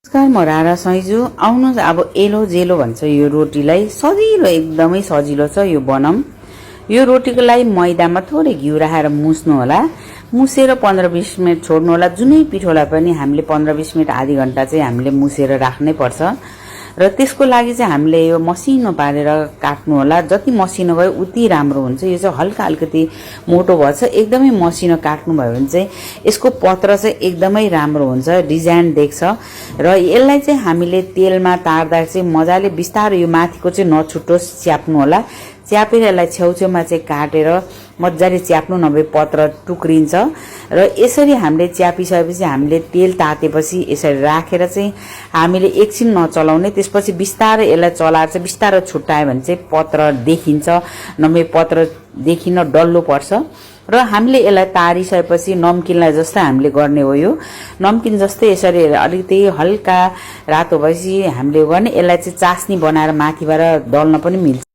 नमस्कार, म रारा सैजु। आउनुहोस् अब एलो जेलो भन्छ यो रोटीलाई। सजिलो, एकदमै सजिलो छ यो बनाऊँ। यो रोटीको लागि मैदामा थोरै घिउ राखेर मुस्नु होला। मुसेर 15-20 मिनेट छोड्नु होला। जुनै पिठोलाई पनि हामीले 15-20 मिनेट आधी घण्टा चाहिँ हामीले मुसेर राख्नै पर्छ। र त्यसको लागि चाहिँ हामीले यो मसिनो पारेर काट्नु होला। जति मसिनो भयो उति राम्रो हुन्छ। यो चाहिँ हल्का अलिकति मोटो भएछ, एकदमै मसिनो काट्नु भयो भने चाहिँ यसको पत्र चाहिँ एकदमै राम्रो हुन्छ, डिजाइन देख्छ। र यसलाई चाहिँ हामीले तेलमा तार्दा चाहिँ मजाले बिस्तारै यो माथिको चाहिँ नछुटोस् च्याप्नु होला। च्यापेर यसलाई छेउछेउमा चाहिँ काटेर मजाले च्याप्नु, नभए पत्र टुक्रिन्छ। र यसरी हामीले च्यापिसकेपछि हामीले तेल तातेपछि यसरी राखेर चाहिँ हामीले एकछिन नचलाउने, त्यसपछि बिस्तारै यसलाई चलाएर चाहिँ बिस्तारै छुट्टायो भने चाहिँ पत्र देखिन्छ, नभए पत्र देखिन डल्लो पर्छ। र हामीले यसलाई तारिसकेपछि नमकिनलाई जस्तै हामीले गर्ने हो। यो नमकिन जस्तै यसरी अलिकति हल्का रातो भएपछि हामीले गर्ने। यसलाई चाहिँ चास्नी बनाएर माथिबाट दल्न पनि मिल्छ।